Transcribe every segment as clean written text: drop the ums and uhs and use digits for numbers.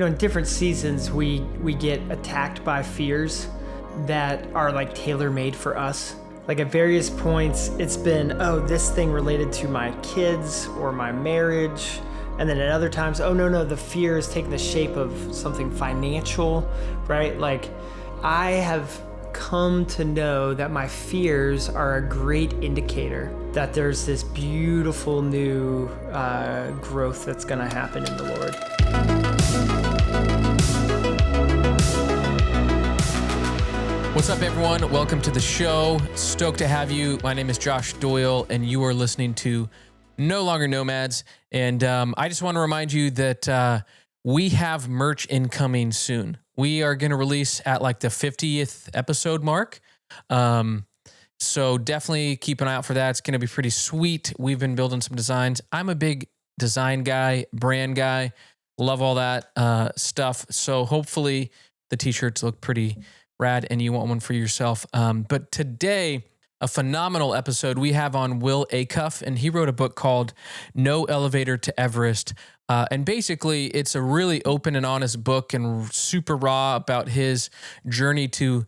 in different seasons, we get attacked by fears that are like tailor-made for us. Like at various points, it's been, oh, this thing related to my kids or my marriage. And then at other times, oh, no, the fear is taking the shape of something financial, right? Like I have come to know that my fears are a great indicator that there's this beautiful new growth that's going to happen in the Lord. What's up, everyone? Welcome to the show. Stoked to have you. My name is Josh Doyle, and you are listening to No Longer Nomads. And I just want to remind you that we have merch incoming soon. We are going to release at like the 50th episode mark. So definitely keep an eye out for that. It's going to be pretty sweet. We've been building some designs. I'm a big design guy, brand guy, love all that stuff. So hopefully the t-shirts look pretty rad and you want one for yourself. But today, a phenomenal episode we have on Will Acuff, and he wrote a book called No Elevator to Everest. And basically, it's a really open and honest book and super raw about his journey to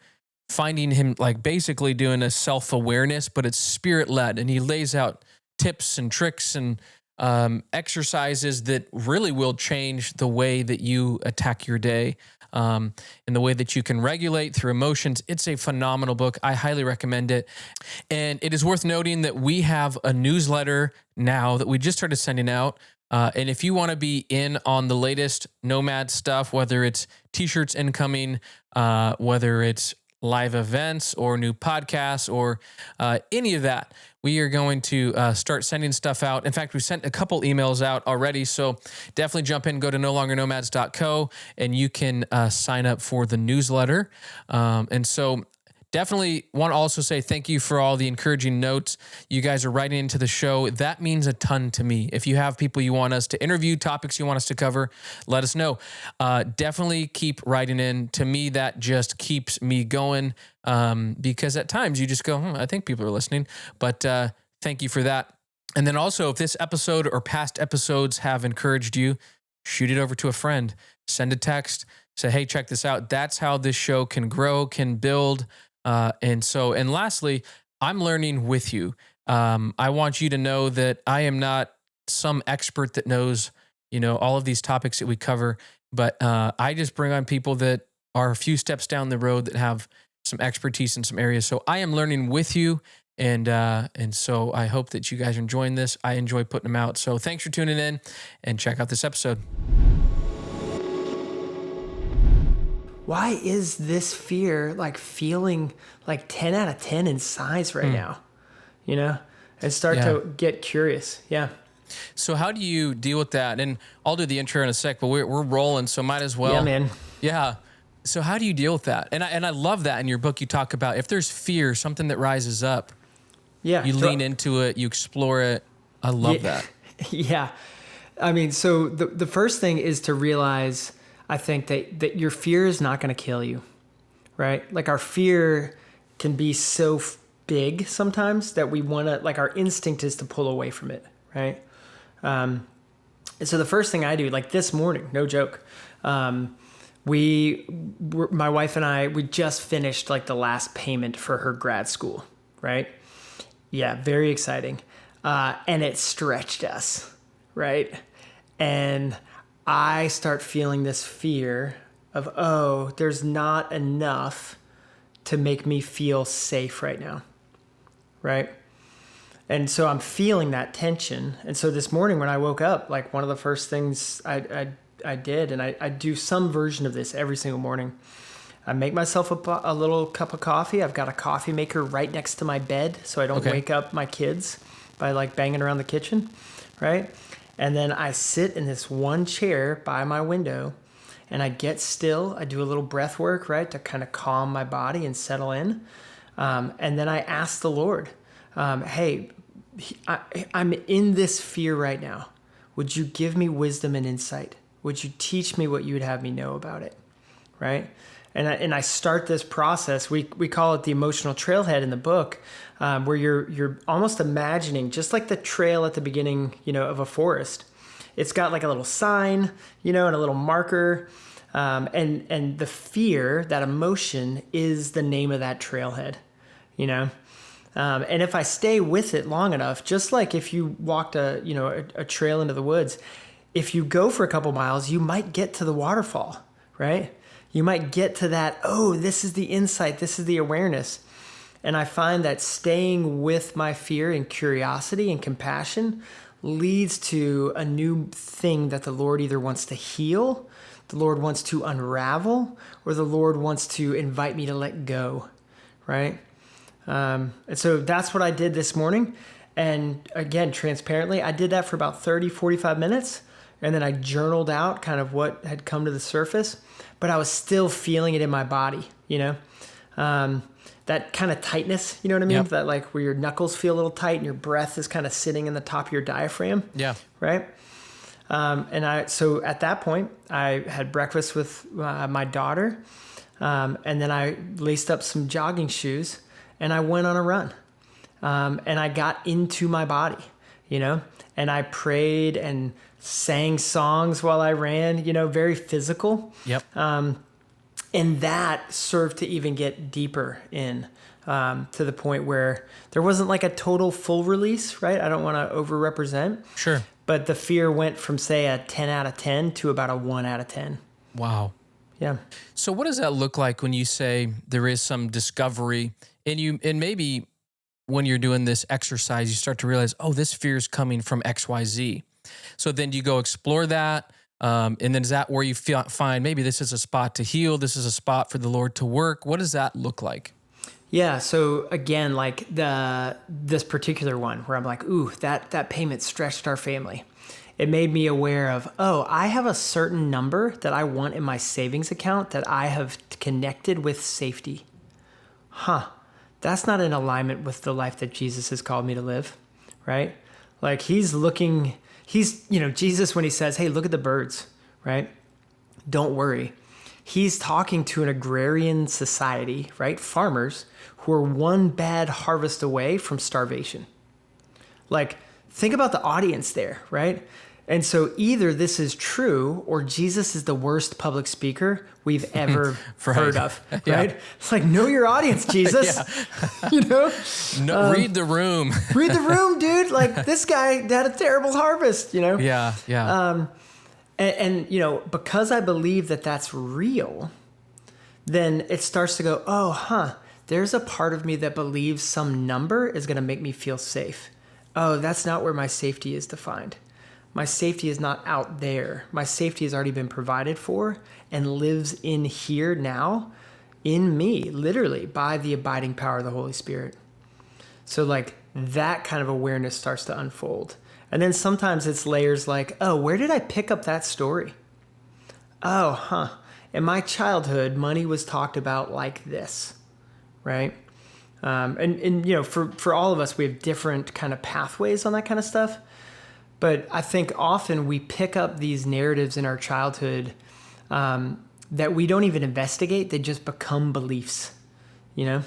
finding him, like basically doing a self-awareness, but it's spirit-led. And he lays out tips and tricks and exercises that really will change the way that you attack your day. And the way that you can regulate through emotions. It's a phenomenal book. I highly recommend it. And it is worth noting that we have a newsletter now that we just started sending out. And if you want to be in on the latest Nomad stuff, whether it's t-shirts incoming, whether it's live events or new podcasts or any of that, we are going to start sending stuff out. In fact, we've sent a couple emails out already, so definitely jump in, go to nolongernomads.co, and you can sign up for the newsletter. And so definitely want to also say thank you for all the encouraging notes you guys are writing into the show. That means a ton to me. If you have people you want us to interview, topics you want us to cover, let us know. Definitely keep writing in. To me, that just keeps me going because at times you just go, I think people are listening. But thank you for that. And then also, if this episode or past episodes have encouraged you, shoot it over to a friend. Send a text. Say, hey, check this out. That's how this show can grow, can build. And lastly, I'm learning with you. I want you to know that I am not some expert that knows, all of these topics that we cover, but I just bring on people that are a few steps down the road that have some expertise in some areas. So I am learning with you. And so I hope that you guys are enjoying this. I enjoy putting them out. So thanks for tuning in and check out this episode. Why is this fear like feeling like 10 out of 10 in size right now? And start to get curious. Yeah. So how do you deal with that? And I'll do the intro in a sec, but we're rolling, so might as well. Yeah, man. Yeah. So how do you deal with that? And I love that in your book you talk about if there's fear, something that rises up. Yeah. You lean into it, you explore it. I love that. Yeah. I mean, so the first thing is to realize, I think that your fear is not going to kill you, right? Like our fear can be so big sometimes that we want to, like our instinct is to pull away from it, right? And so the first thing I do, like this morning, no joke, my wife and I, we just finished like the last payment for her grad school, right? Yeah, very exciting. And it stretched us, right? And I start feeling this fear of, oh, there's not enough to make me feel safe right now, right? And so I'm feeling that tension. And so this morning when I woke up, like one of the first things I did, and I do some version of this every single morning, I make myself a little cup of coffee. I've got a coffee maker right next to my bed so I don't wake up my kids by like banging around the kitchen, right? And then I sit in this one chair by my window and I get still. I do a little breath work, right, to kind of calm my body and settle in. And then I ask the Lord, hey, I'm in this fear right now. Would you give me wisdom and insight? Would you teach me what you would have me know about it, right? And I start this process. We call it the emotional trailhead in the book, where you're almost imagining just like the trail at the beginning, of a forest. it's got like a little sign, and a little marker. And the fear, that emotion, is the name of that trailhead, and if I stay with it long enough, just like if you walked a trail into the woods, if you go for a couple miles, you might get to the waterfall, right? You might get to that, oh, this is the insight, this is the awareness. And I find that staying with my fear and curiosity and compassion leads to a new thing that the Lord either wants to heal, the Lord wants to unravel, or the Lord wants to invite me to let go, right? And so that's what I did this morning. And again, transparently, I did that for about 30, 45 minutes. And then I journaled out kind of what had come to the surface, but I was still feeling it in my body, that kind of tightness, you know what I mean? Yep. That like where your knuckles feel a little tight and your breath is kind of sitting in the top of your diaphragm. Yeah. Right. So at that point I had breakfast with my daughter. And then I laced up some jogging shoes and I went on a run. And I got into my body, and I prayed and sang songs while I ran, very physical. Yep. And that served to even get deeper in, to the point where there wasn't like a total full release, right? I don't want to overrepresent. Sure. But the fear went from, say, a 10 out of 10 to about a 1 out of 10. Wow. Yeah. So what does that look like when you say there is some discovery and maybe when you're doing this exercise, you start to realize, oh, this fear is coming from XYZ. So then you go explore that. And then is that where you find maybe this is a spot to heal? This is a spot for the Lord to work. What does that look like? Yeah. So again, like this particular one where I'm like, ooh, that payment stretched our family. It made me aware of, oh, I have a certain number that I want in my savings account that I have connected with safety. That's not in alignment with the life that Jesus has called me to live, right? Like Jesus, when he says, hey, look at the birds, right? Don't worry. He's talking to an agrarian society, right? Farmers who are one bad harvest away from starvation. Like, think about the audience there, right? And so either this is true or Jesus is the worst public speaker we've ever heard of, right? Yeah. It's like, know your audience, Jesus. Read the room. Read the room, dude. Like, this guy had a terrible harvest, Yeah, yeah. Because I believe that that's real, then it starts to go, there's a part of me that believes some number is going to make me feel safe. Oh, that's not where my safety is defined. My safety is not out there. My safety has already been provided for and lives in here now, in me, literally, by the abiding power of the Holy Spirit. So like that kind of awareness starts to unfold. And then sometimes it's layers like, oh, where did I pick up that story? In my childhood, money was talked about like this, right? For all of us, we have different kind of pathways on that kind of stuff. But I think often we pick up these narratives in our childhood that we don't even investigate. They just become beliefs, And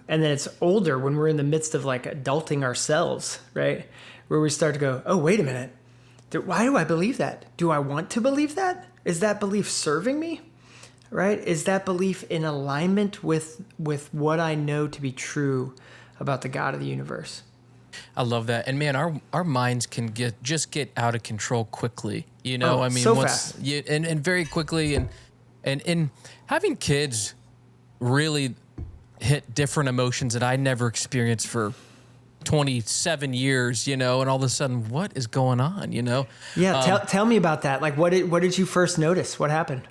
then it's older when we're in the midst of like adulting ourselves, right? Where we start to go, oh, wait a minute. Why do I believe that? Do I want to believe that? Is that belief serving me? Right? Is that belief in alignment with what I know to be true about the God of the universe? I love that. And man, our minds can get out of control quickly. Fast. And very quickly. And having kids really hit different emotions that I never experienced for 27 years, and all of a sudden, what is going on, Yeah. Tell me about that. Like, what did you first notice? What happened?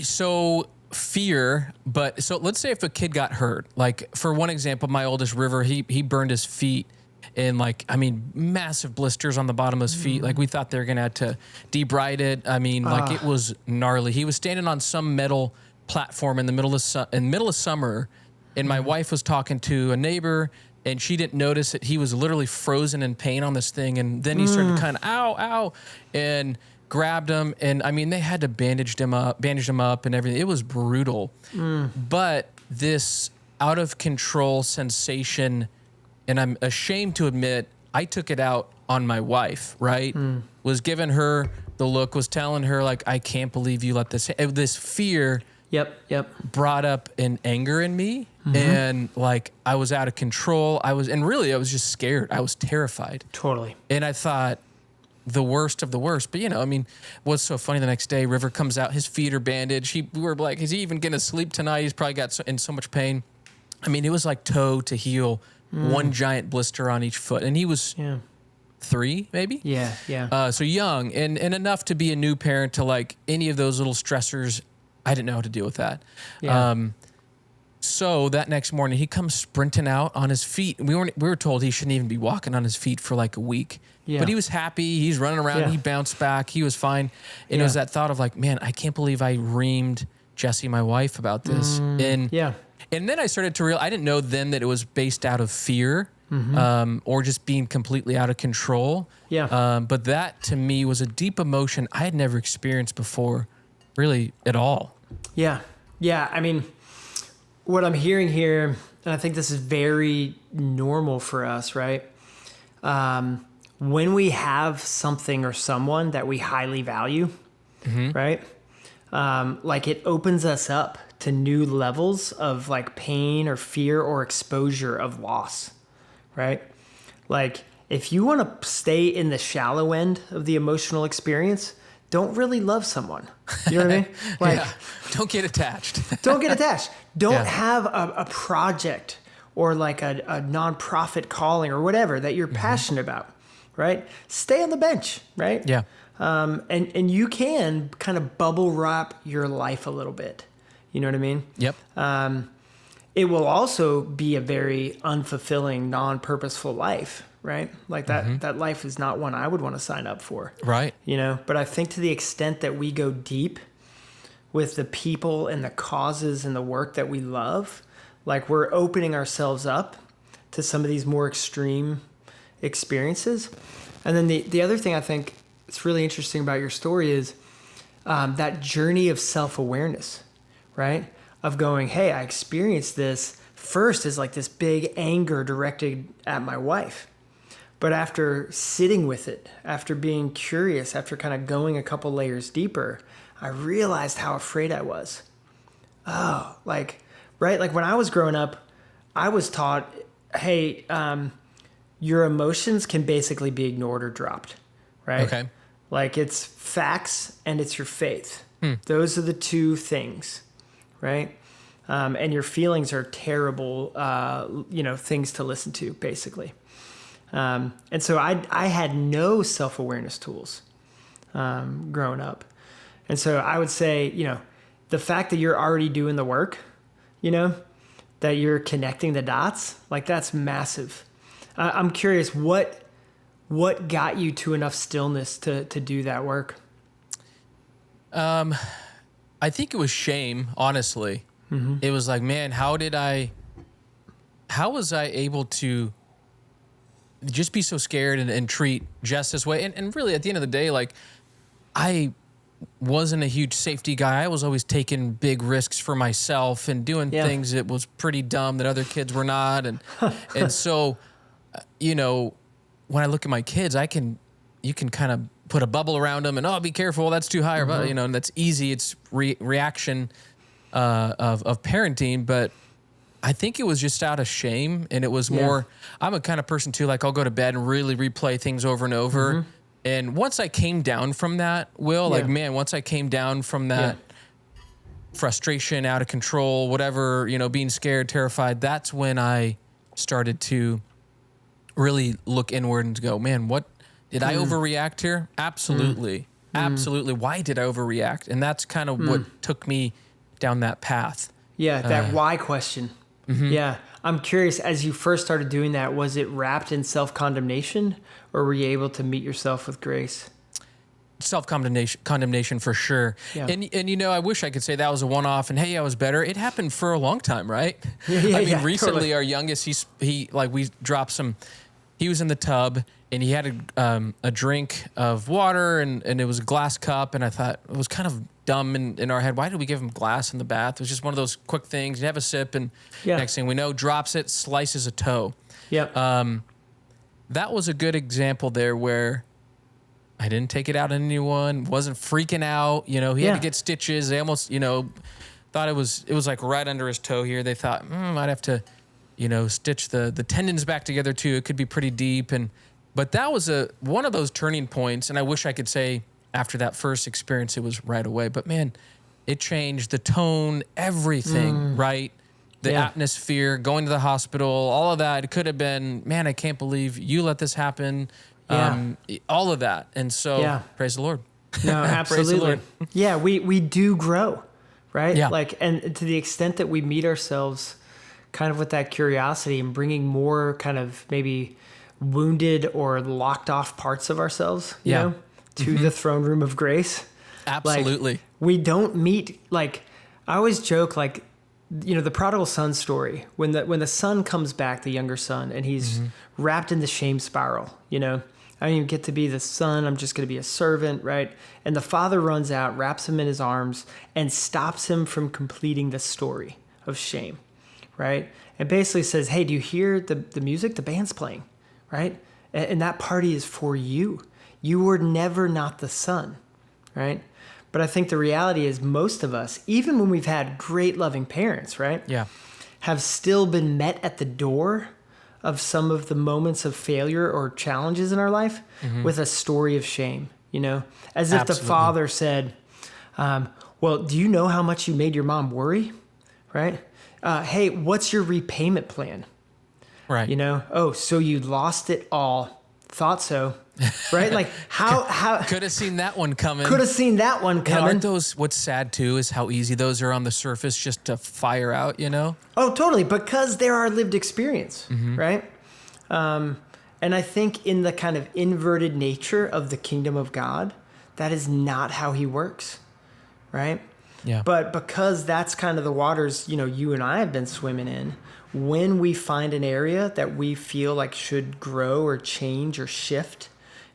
So fear, so let's say if a kid got hurt, like for one example, my oldest River, he burned his feet and massive blisters on the bottom of his feet. Like we thought they were going to have to debride it. It was gnarly. He was standing on some metal platform in the middle of summer. And my wife was talking to a neighbor and she didn't notice that he was literally frozen in pain on this thing. And then he started to kind of, ow, and grabbed him. And they had to bandage him up and everything. It was brutal. But this out of control sensation, and I'm ashamed to admit, I took it out on my wife, right? Was giving her the look, was telling her like, I can't believe you let this fear Yep. brought up an anger in me. And like, I was out of control. I was just scared. I was terrified. Totally. And I thought the worst of the worst. But I mean, what's so funny, the next day, River comes out, his feet are bandaged. We were like, is he even going to sleep tonight? He's probably got in so much pain. I mean, it was like toe to heel, one giant blister on each foot. And he was 3, maybe? Yeah. So young and enough to be a new parent to like any of those little stressors. I didn't know how to deal with that. Yeah. So that next morning he comes sprinting out on his feet. We were told he shouldn't even be walking on his feet for like a week. Yeah. But he was happy. He's running around. Yeah. He bounced back. He was fine. And it was that thought of like, man, I can't believe I reamed Jessie, my wife, about this. And then I started to realize, I didn't know then that it was based out of fear or just being completely out of control. Yeah. But that to me was a deep emotion I had never experienced before, really at all. Yeah. I mean, what I'm hearing here, and I think this is very normal for us, right? When we have something or someone that we highly value, right? Like it opens us up to new levels of like pain or fear or exposure of loss, right? Like if you want to stay in the shallow end of the emotional experience, don't really love someone. You know what I mean? Like, Don't get attached. Don't get attached. Don't have a project or like a nonprofit calling or whatever that you're passionate about, right? Stay on the bench, right? Yeah. And you can kind of bubble wrap your life a little bit. You know what I mean? Yep. It will also be a very unfulfilling, non-purposeful life, right? Like that life is not one I would want to sign up for. Right. But I think to the extent that we go deep with the people and the causes and the work that we love, like we're opening ourselves up to some of these more extreme experiences. And then the other thing I think it's really interesting about your story is that journey of self-awareness, right? Of going, hey, I experienced this first as like this big anger directed at my wife. But after sitting with it, after being curious, after kind of going a couple layers deeper, I realized how afraid I was. Oh, like, right? Like when I was growing up, I was taught, hey, your emotions can basically be ignored or dropped, right? Okay. Like it's facts and it's your faith. Those are the two things, right? And your feelings are terrible, things to listen to, basically. And so I had no self-awareness tools growing up. And so I would say, the fact that you're already doing the work, that you're connecting the dots, like that's massive. I'm curious, what got you to enough stillness to do that work? I think it was shame, honestly. It was like, man, how was I able to just be so scared and treat Jess this way? And really, at the end of the day, like, I wasn't a huge safety guy. I was always taking big risks for myself and doing things that was pretty dumb that other kids were not. And so, when I look at my kids, you can kind of put a bubble around them and, oh, be careful, that's too high, or and that's easy. It's reaction of parenting, but I think it was just out of shame, and it was more, I'm a kind of person too, like I'll go to bed and really replay things over and over. And once I came down from that, once I came down from that frustration, out of control, whatever, being scared, terrified, that's when I started to really look inward and go, man, what did I overreact here? Absolutely. Absolutely. Why did I overreact? And that's kind of what took me down that path. Yeah, that why question. Yeah. I'm curious, as you first started doing that, was it wrapped in self-condemnation, or were you able to meet yourself with grace? Condemnation for sure. Yeah. And I wish I could say that was a one-off and, hey, I was better. It happened for a long time, right? Recently totally. Our youngest, we dropped some, he was in the tub and he had a drink of water and it was a glass cup, and I thought it was kind of dumb in our head. Why did we give him glass in the bath? It was just one of those quick things. You have a sip, and next thing we know, drops it, slices a toe. Yep. that was a good example there where I didn't take it out on anyone, wasn't freaking out. You know, he had to get stitches. They almost, you know, thought it was like right under his toe here. They thought, I'd have to, you know, stitch the tendons back together too. It could be pretty deep. But that was one of those turning points. And I wish I could say after that first experience, it was right away. But man, it changed the tone, everything, right? The atmosphere, going to the hospital, all of that. It could have been, man, I can't believe you let this happen. All of that. And so praise the Lord. No, absolutely. Yeah, we do grow, right? Yeah. Like, and to the extent that we meet ourselves kind of with that curiosity and bringing more kind of maybe wounded or locked off parts of ourselves, you know, to the throne room of grace. Absolutely. Like, we don't meet, like, I always joke, like, you know, the prodigal son story, when the son comes back, the younger son, and he's wrapped in the shame spiral, you know, I don't even get to be the son. I'm just going to be a servant, right? And the father runs out, wraps him in his arms, and stops him from completing the story of shame, right? And basically says, hey, do you hear the music? The band's playing, right? And that party is for you. You were never not the son, right? But I think the reality is most of us, even when we've had great loving parents, right? Yeah. Have still been met at the door of some of the moments of failure or challenges in our life with a story of shame, you know, as if the father said, well, do you know how much you made your mom worry? Right? Hey, what's your repayment plan? Right. You know, oh, so you lost it all. Thought so. Right? Like how could have seen that one coming. Could have seen that one coming. Aren't those, what's sad too is how easy those are on the surface just to fire out, you know? Oh, totally. Because they're our lived experience, right? And I think in the kind of inverted nature of the kingdom of God, that is not how he works, right? Yeah. But because that's kind of the waters, you know, you and I have been swimming in, when we find an area that we feel like should grow or change or shift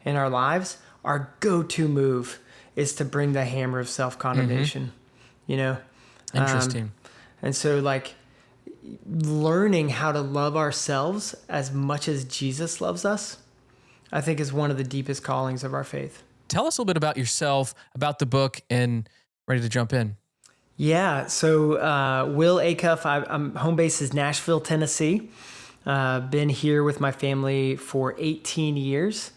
in our lives, our go-to move is to bring the hammer of self-condemnation, you know? Interesting. And so, like, learning how to love ourselves as much as Jesus loves us, I think is one of the deepest callings of our faith. Tell us a little bit about yourself, about the book, and ready to jump in. Yeah. So, Will Acuff, I'm home base is Nashville, Tennessee. Been here with my family for 18 years.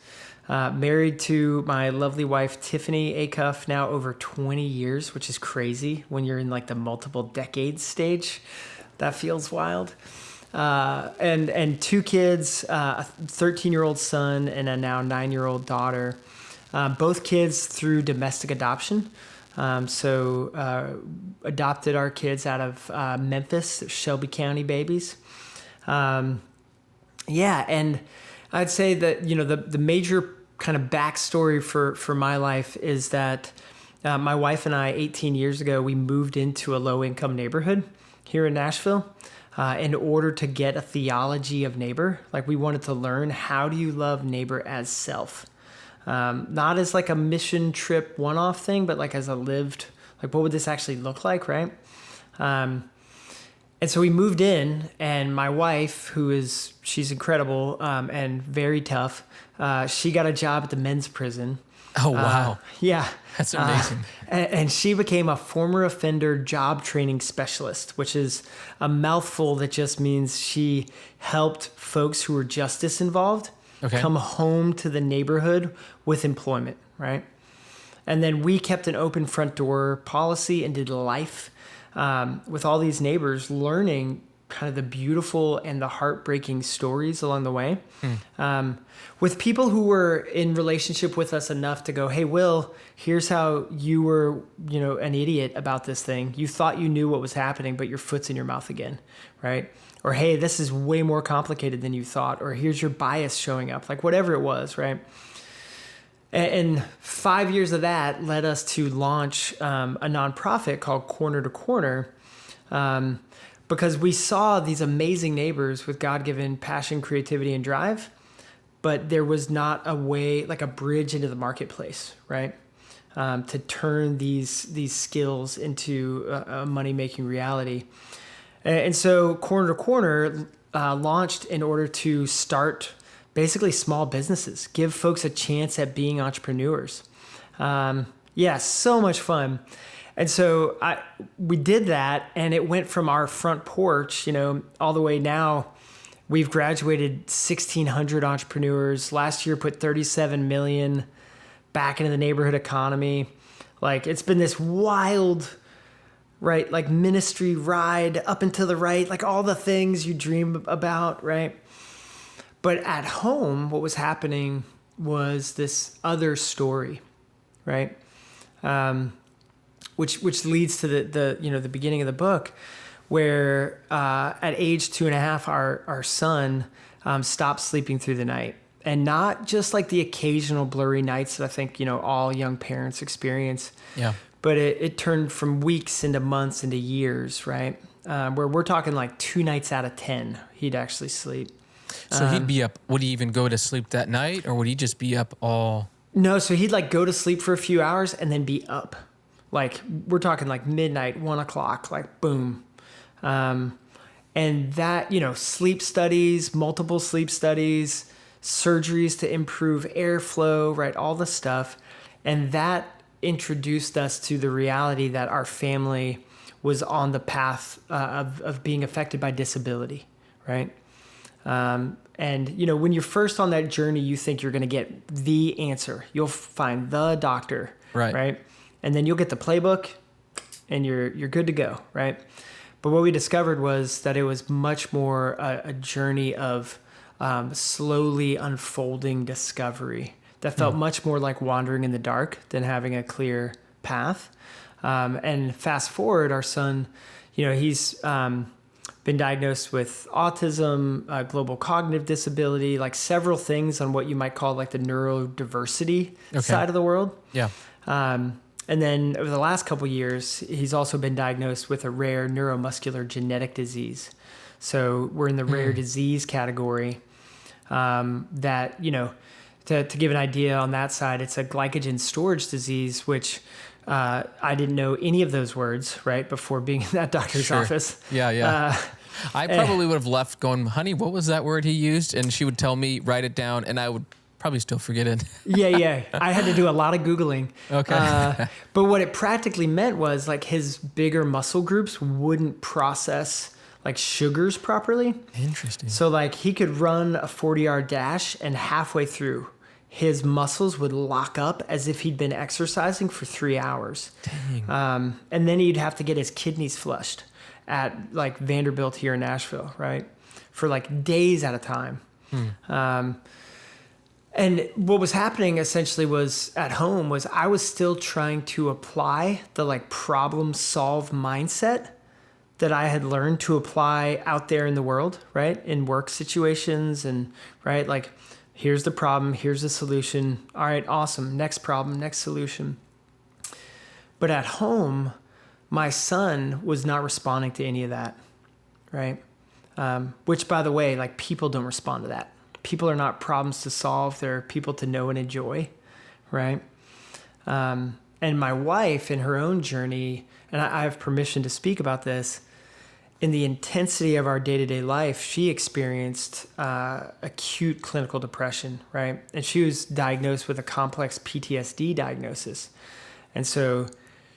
Married to my lovely wife, Tiffany Acuff, now over 20 years, which is crazy when you're in like the multiple decades stage. That feels wild. And two kids, a 13-year-old son and a now 9-year-old daughter. Both kids through domestic adoption. Adopted our kids out of Memphis, Shelby County babies. And I'd say that, you know, the major kind of backstory for my life is that my wife and I, 18 years ago, we moved into a low-income neighborhood here in Nashville in order to get a theology of neighbor. Like, we wanted to learn, how do you love neighbor as self? Not as like a mission trip one-off thing, but like as a lived, like what would this actually look like, right? And so we moved in, and my wife, she's incredible and very tough, she got a job at the men's prison. Oh, wow. Yeah. That's amazing. And she became a former offender job training specialist, which is a mouthful that just means she helped folks who were justice involved come home to the neighborhood with employment, right? And then we kept an open front door policy and did life with all these neighbors, learning kind of the beautiful and the heartbreaking stories along the way. With people who were in relationship with us enough to go, hey, Will, here's how you were, you know, an idiot about this thing. You thought you knew what was happening, but your foot's in your mouth again, right? Or, hey, this is way more complicated than you thought. Or here's your bias showing up, like whatever it was, right? And 5 years of that led us to launch a nonprofit called Corner to Corner, because we saw these amazing neighbors with God-given passion, creativity, and drive, but there was not a way, like a bridge into the marketplace, right? To turn these skills into a money-making reality. And so Corner to Corner launched in order to start basically small businesses, give folks a chance at being entrepreneurs. So much fun. And so we did that, and it went from our front porch, all the way now. We've graduated 1,600 entrepreneurs. Last year put 37 million back into the neighborhood economy. Like, it's been this wild, right, like ministry ride up and to the right, like all the things you dream about, right? But at home, what was happening was this other story, right? Which leads to the beginning of the book, where at age 2.5, our son stopped sleeping through the night. And not just like the occasional blurry nights that I think, all young parents experience. Yeah. But it turned from weeks into months into years, right? Where we're talking like 2 nights out of 10, he'd actually sleep. So he'd be up. Would he even go to sleep that night, or would he just be up all? No, so he'd like go to sleep for a few hours and then be up. Like, we're talking like midnight, 1 o'clock, like boom. And that, sleep studies, multiple sleep studies, surgeries to improve airflow, right? All the stuff. And that introduced us to the reality that our family was on the path of being affected by disability, right? And, when you're first on that journey, you think you're going to get the answer. You'll find the doctor, right? And then you'll get the playbook and you're good to go, right? But what we discovered was that it was much more a journey of slowly unfolding discovery that felt much more like wandering in the dark than having a clear path. And fast forward, our son, he's been diagnosed with autism, global cognitive disability, like several things on what you might call like the neurodiversity side of the world. Yeah. And then over the last couple of years, he's also been diagnosed with a rare neuromuscular genetic disease. So we're in the rare disease category. That, to give an idea on that side, it's a glycogen storage disease, which I didn't know any of those words, right, before being in that doctor's office. Yeah. I probably would have left going, honey, what was that word he used? And she would tell me, write it down, and I would probably still forget it. Yeah. I had to do a lot of Googling. Okay. But what it practically meant was like his bigger muscle groups wouldn't process like sugars properly. Interesting. So like he could run a 40-yard dash, and halfway through his muscles would lock up as if he'd been exercising for 3 hours. Dang. And then he'd have to get his kidneys flushed at like Vanderbilt here in Nashville, right? For like days at a time. And what was happening essentially was at home was I was still trying to apply the like problem solve mindset that I had learned to apply out there in the world, right? In work situations and right, like here's the problem, here's the solution. All right, awesome. Next problem, next solution. But at home, my son was not responding to any of that, right? Which, by the way, like people don't respond to that. People are not problems to solve. They're people to know and enjoy, right? And my wife, in her own journey, and I have permission to speak about this, in the intensity of our day-to-day life, she experienced acute clinical depression, right? And she was diagnosed with a complex PTSD diagnosis. And so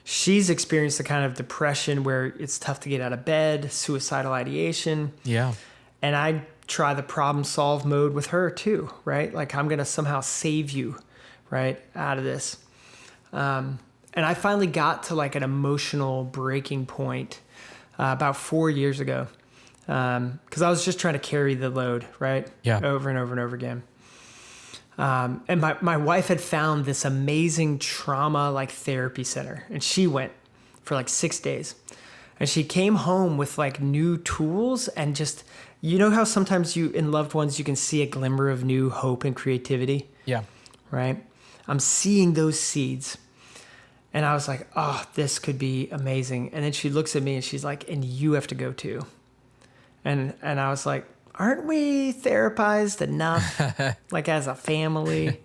she's experienced the kind of depression where it's tough to get out of bed, suicidal ideation. Yeah. And I try the problem solve mode with her too, right? Like I'm going to somehow save you, right, out of this. And I finally got to like an emotional breaking point about 4 years ago, because I was just trying to carry the load, right? Yeah. Over and over and over again. And my wife had found this amazing trauma like therapy center, and she went for like 6 days, and she came home with like new tools and just, you know how sometimes you in loved ones you can see a glimmer of new hope and creativity? Yeah. Right? I'm seeing those seeds. And I was like, oh, this could be amazing. And then she looks at me and she's like, and you have to go too. And I was like, aren't we therapized enough, like as a family?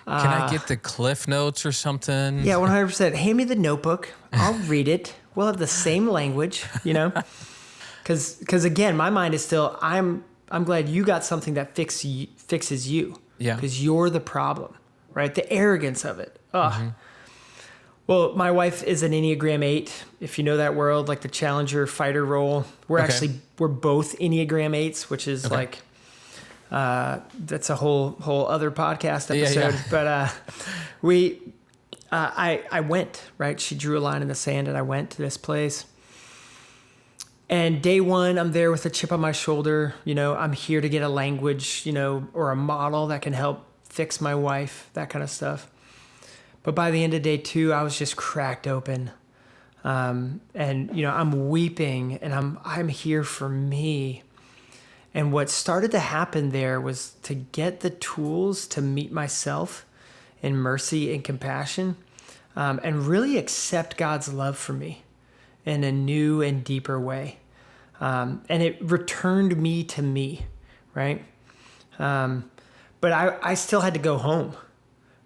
Can I get the Cliff Notes or something? Yeah, 100%. Hand me the notebook. I'll read it. We'll have the same language, Because again, my mind is still, I'm I'm glad you got something that fixes you. Yeah. Because you're the problem, right? The arrogance of it. Ugh. Well, my wife is an Enneagram 8. If you know that world, like the challenger fighter role. We're both Enneagram 8s, which is like, that's a whole other podcast episode. Yeah. But I went, right? She drew a line in the sand and I went to this place. And day one, I'm there with a chip on my shoulder. You know, I'm here to get a language, you know, or a model that can help fix my wife, that kind of stuff. But by the end of day 2, I was just cracked open. And, you know, I'm weeping and I'm here for me. And what started to happen there was to get the tools to meet myself in mercy and compassion, and really accept God's love for me in a new and deeper way. And it returned me to me, right? But I still had to go home,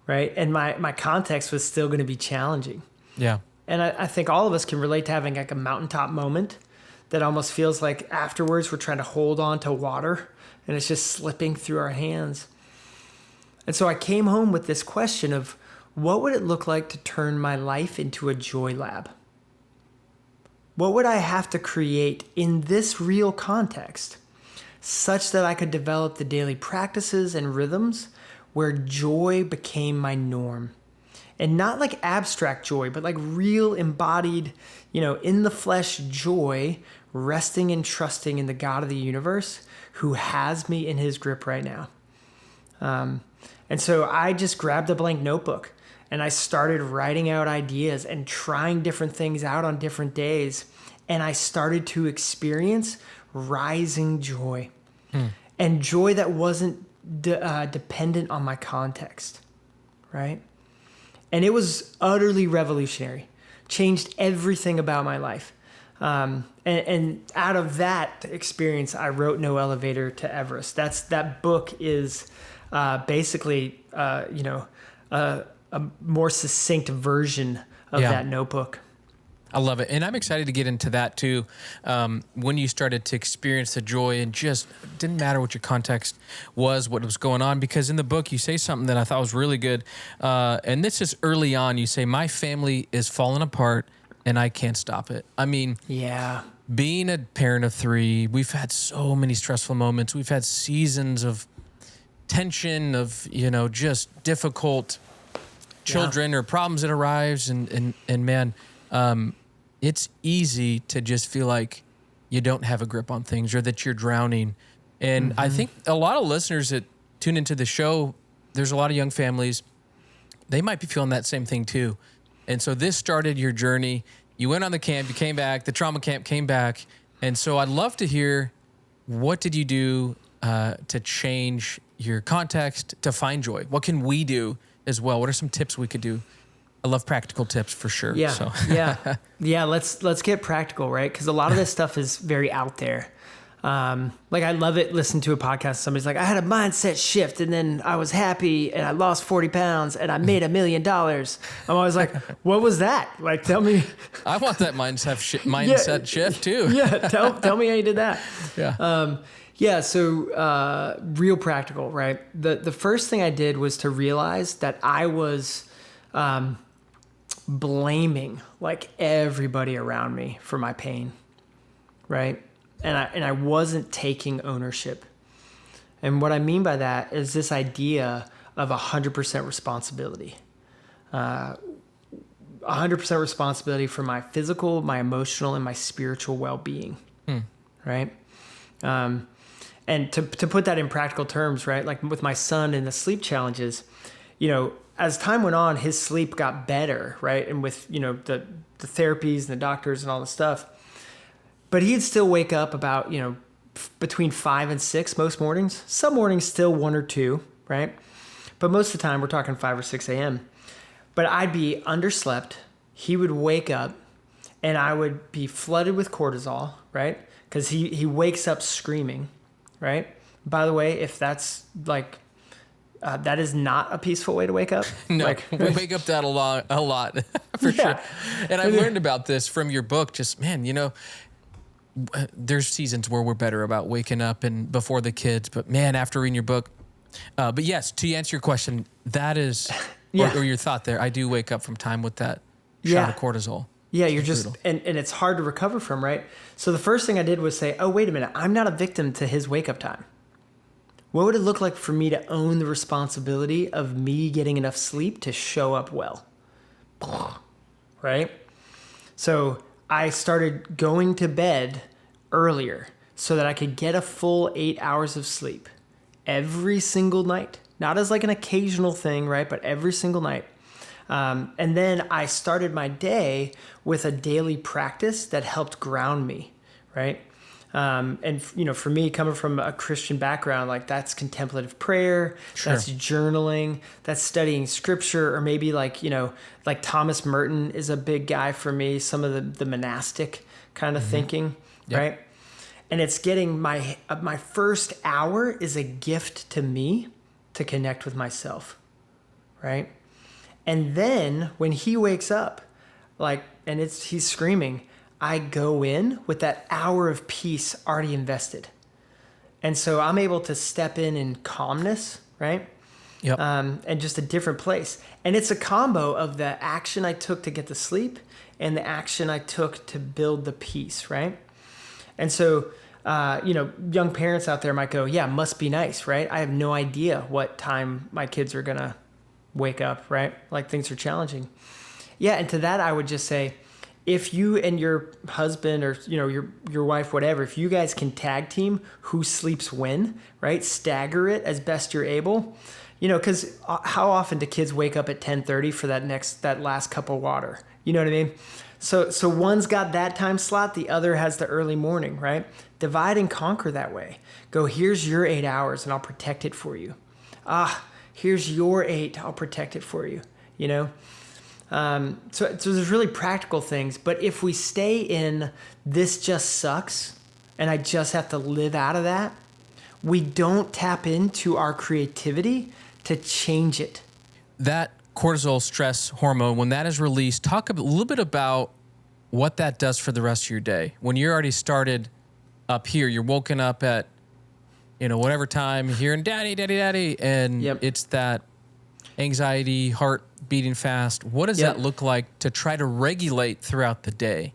right? And my context was still going to be challenging. Yeah. And I think all of us can relate to having like a mountaintop moment that almost feels like afterwards we're trying to hold on to water and it's just slipping through our hands. And so I came home with this question of what would it look like to turn my life into a joy lab? What would I have to create in this real context such that I could develop the daily practices and rhythms where joy became my norm? And not like abstract joy, but like real embodied, you know, in the flesh joy, resting and trusting in the God of the universe who has me in his grip right now. And so I just grabbed a blank notebook and I started writing out ideas and trying different things out on different days. And I started to experience rising joy and joy that wasn't dependent on my context, right? And it was utterly revolutionary, changed everything about my life. And out of that experience, I wrote No Elevator to Everest. That book is basically, a more succinct version of that notebook. I love it. And I'm excited to get into that too. When you started to experience the joy and just didn't matter what your context was, what was going on, because in the book you say something that I thought was really good. And this is early on. You say, my family is falling apart and I can't stop it. I mean, being a parent of 3, we've had so many stressful moments. We've had seasons of tension, of, you know, just difficult children or problems that arise. And man, it's easy to just feel like you don't have a grip on things or that you're drowning. And I think a lot of listeners that tune into the show, there's a lot of young families, they might be feeling that same thing too. And so this started your journey. You went on the camp, you came back, the trauma camp came back. And so I'd love to hear, what did you do to change your context, to find joy? What can we do as well? What are some tips we could do? I love practical tips for sure. Yeah. So. Yeah. Let's get practical, right? Because a lot of this stuff is very out there. Like I love it. Listen to a podcast. Somebody's like, I had a mindset shift and then I was happy and I lost 40 pounds and I made $1 million. I'm always like, what was that? Like, tell me. I want that mindset shift too. Tell me how you did that. Yeah. So real practical, right? The first thing I did was to realize that I was blaming like everybody around me for my pain, right? And I wasn't taking ownership. And what I mean by that is this idea of 100% responsibility. 100% responsibility for my physical, my emotional, and my spiritual well-being, right? And to put that in practical terms, right? Like with my son and the sleep challenges, you know, as time went on, his sleep got better, right? And with, you know, the therapies and the doctors and all the stuff. But he'd still wake up about, you know, between 5 and 6 most mornings. Some mornings still 1 or 2, right? But most of the time we're talking 5 or 6 a.m. But I'd be underslept. He would wake up and I would be flooded with cortisol, right? Because he wakes up screaming, right? By the way, if that's like... that is not a peaceful way to wake up. No, we wake up that a lot for sure. And I've learned about this from your book. Just, man, you know, there's seasons where we're better about waking up and before the kids, but man, after reading your book, but yes, to answer your question, that is, Yeah. or your thought there, I do wake up from time with that Yeah. shot of cortisol. Yeah, It's you're just, brutal. and it's hard to recover from, right? So the first thing I did was say, oh, wait a minute, I'm not a victim to his wake up time. What would it look like for me to own the responsibility of me getting enough sleep to show up well? Right? So I started going to bed earlier so that I could get a full 8 hours of sleep every single night. Not as like an occasional thing, right? But every single night. And then I started my day with a daily practice that helped ground me, right? And for me, coming from a Christian background, like that's contemplative prayer, Sure. that's journaling, that's studying scripture, or maybe like Thomas Merton is a big guy for me, some of the monastic kind of thinking, Yep. right? And it's getting my first hour is a gift to me to connect with myself, right? And then when he wakes up, he's screaming, I go in with that hour of peace already invested. And so I'm able to step in calmness, right? Yep. And just a different place. And it's a combo of the action I took to get to sleep and the action I took to build the peace, right? And so, young parents out there might go, yeah, must be nice, right? I have no idea what time my kids are going to wake up, right? Like things are challenging. Yeah, and to that I would just say, if you and your husband or your wife, whatever, if you guys can tag team who sleeps when, right? Stagger it as best you're able. Because how often do kids wake up at 10:30 for that last cup of water? You know what I mean? So one's got that time slot, the other has the early morning, right? Divide and conquer that way. Go, here's your 8 hours and I'll protect it for you. Here's your 8, I'll protect it for you, So there's really practical things, but if we stay in this just sucks and I just have to live out of that, we don't tap into our creativity to change it. That cortisol stress hormone, when that is released, talk a little bit about what that does for the rest of your day. When you're already started up here, you're woken up at, whatever time, hearing daddy, daddy, daddy, and It's that anxiety, heart beating fast. What does that look like to try to regulate throughout the day?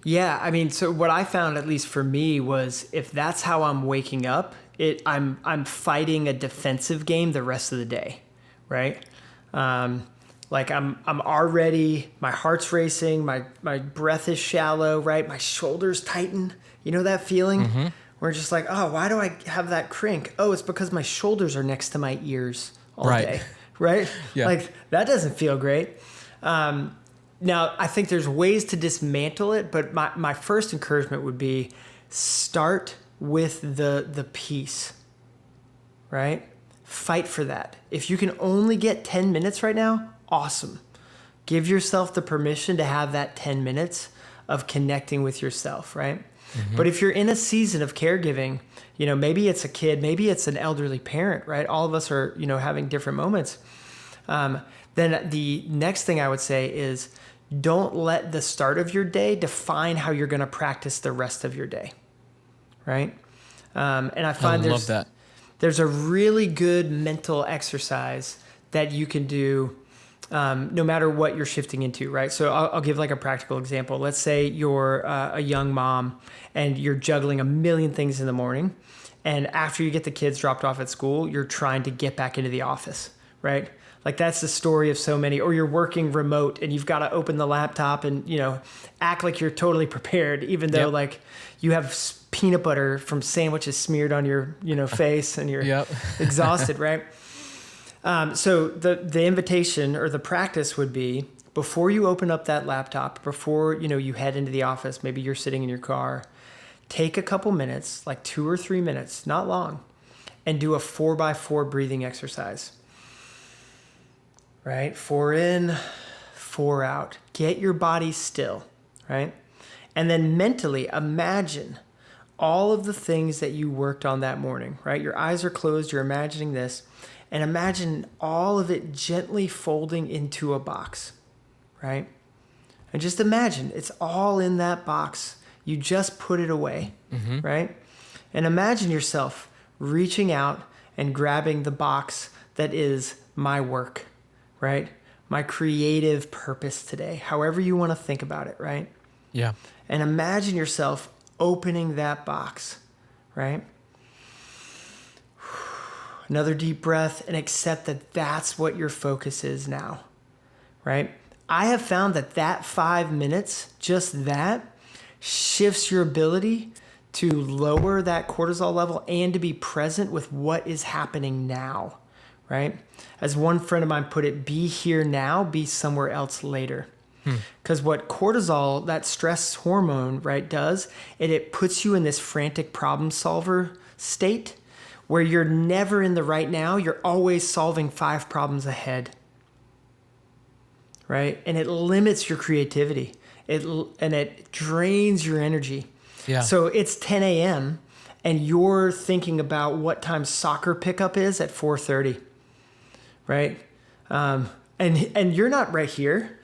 Yeah, I mean, so what I found, at least for me, was if that's how I'm waking up, I'm fighting a defensive game the rest of the day, right? Like I'm already, my heart's racing, my breath is shallow, right? My shoulders tighten. You know that feeling? Mm-hmm. Where it's just like, oh, why do I have that crink? Oh, it's because my shoulders are next to my ears all day, right? Yeah. Like that doesn't feel great. Now, I think there's ways to dismantle it, but my first encouragement would be start with the peace, right? Fight for that. If you can only get 10 minutes right now, awesome. Give yourself the permission to have that 10 minutes of connecting with yourself, right? Mm-hmm. But if you're in a season of caregiving, maybe it's a kid, maybe it's an elderly parent, right? All of us are, having different moments. Then the next thing I would say is don't let the start of your day define how you're going to practice the rest of your day, right? And I find there's a really good mental exercise that you can do no matter what you're shifting into, right? So I'll give like a practical example. Let's say you're a young mom and you're juggling a million things in the morning. And after you get the kids dropped off at school, you're trying to get back into the office, right? Like that's the story of so many, or you're working remote and you've got to open the laptop and, act like you're totally prepared, even though like you have peanut butter from sandwiches smeared on your, face and you're exhausted, right? So the invitation or the practice would be before you open up that laptop, before, you head into the office, maybe you're sitting in your car, take a couple minutes, like 2 or 3 minutes, not long, and do a 4x4 breathing exercise. Right? 4 in, 4 out. Get your body still, right? And then mentally imagine all of the things that you worked on that morning, right? Your eyes are closed, you're imagining this, and imagine all of it gently folding into a box, right? And just imagine it's all in that box. You just put it away, right? And imagine yourself reaching out and grabbing the box that is my work, right? My creative purpose today, however you want to think about it, right? Yeah. And imagine yourself opening that box, right? Another deep breath and accept that that's what your focus is now, right? I have found that 5 minutes, just that, shifts your ability to lower that cortisol level and to be present with what is happening now, right? As one friend of mine put it, be here now, be somewhere else later. Because what cortisol, that stress hormone, right, does, it puts you in this frantic problem solver state where you're never in the right now. You're always solving 5 problems ahead, right? And it limits your creativity. It drains your energy. Yeah. So it's 10 a.m. and you're thinking about what time soccer pickup is at 4:30, right? And you're not right here,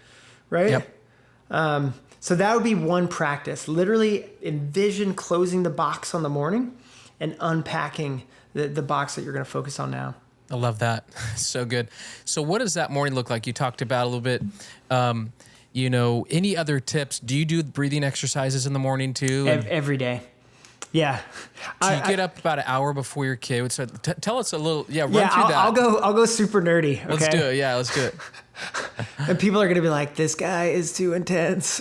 right? Yep. So that would be one practice. Literally envision closing the box on the morning and unpacking the box that you're going to focus on now. I love that. So good. So what does that morning look like? You talked about a little bit, any other tips? Do you do breathing exercises in the morning too? Every day. Yeah. Do you get up about an hour before your kid? So tell us a little, run through that. I'll go super nerdy. Okay? Let's do it. Yeah, let's do it. And people are going to be like, this guy is too intense.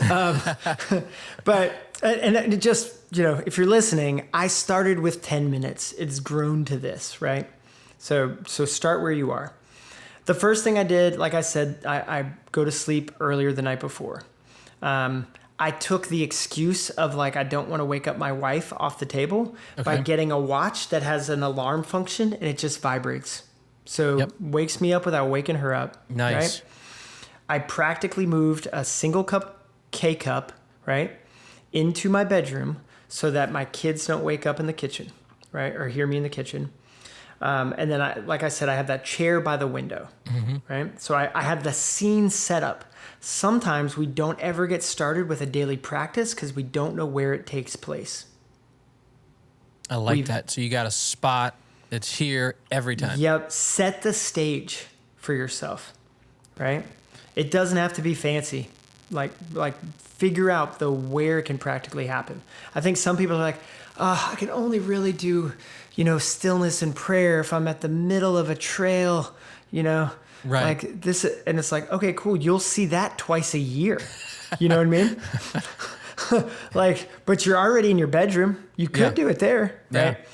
But it just, if you're listening, I started with 10 minutes. It's grown to this, right? So start where you are. The first thing I did, like I said, I go to sleep earlier the night before. I took the excuse of I don't want to wake up my wife off the table by getting a watch that has an alarm function and it just vibrates. So wakes me up without waking her up. Nice. Right? I practically moved a single cup K-cup, right, into my bedroom so that my kids don't wake up in the kitchen, right, or hear me in the kitchen. And then, like I said, I have that chair by the window, right? So I have the scene set up. Sometimes we don't ever get started with a daily practice because we don't know where it takes place. I like that. So you got a spot that's here every time. Yep. Set the stage for yourself, right? It doesn't have to be fancy. Like figure out where it can practically happen. I think some people are like, I can only really do, stillness and prayer if I'm at the middle of a trail, Right. Like this, and it's like, okay, cool. You'll see that twice a year. You know what I mean? But you're already in your bedroom. You could do it there, right? Yeah.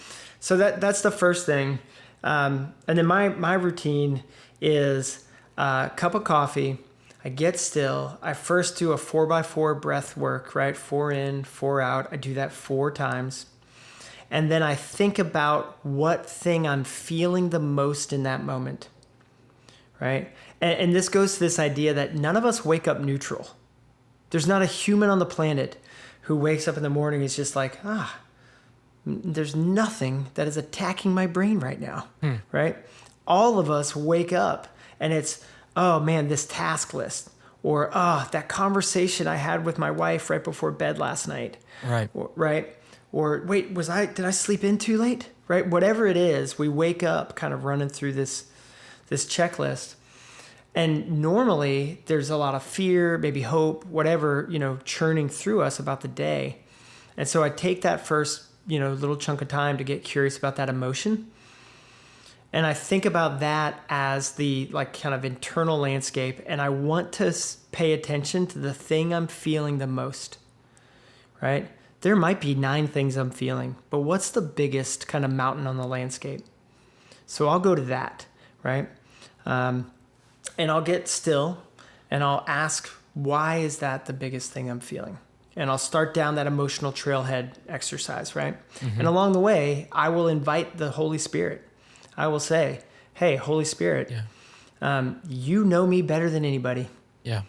So that's the first thing. And then my routine is a cup of coffee. I get still. I first do a 4x4 breath work, right? 4 in, 4 out. I do that 4 times. And then I think about what thing I'm feeling the most in that moment. Right? And this goes to this idea that none of us wake up neutral. There's not a human on the planet who wakes up in the morning and is just like, there's nothing that is attacking my brain right now. Right? All of us wake up and it's, oh man, this task list. Or, that conversation I had with my wife right before bed last night. Right. Or wait, did I sleep in too late? Right? Whatever it is, we wake up kind of running through this checklist. And normally there's a lot of fear, maybe hope, whatever, churning through us about the day. And so I take that first, little chunk of time to get curious about that emotion. And I think about that as the kind of internal landscape. And I want to pay attention to the thing I'm feeling the most, right? There might be 9 things I'm feeling, but what's the biggest kind of mountain on the landscape? So I'll go to that, right? And I'll get still and I'll ask, why is that the biggest thing I'm feeling? And I'll start down that emotional trailhead exercise, right? And along the way, I will invite the Holy Spirit. I will say, hey, Holy Spirit, you know me better than anybody. Yeah.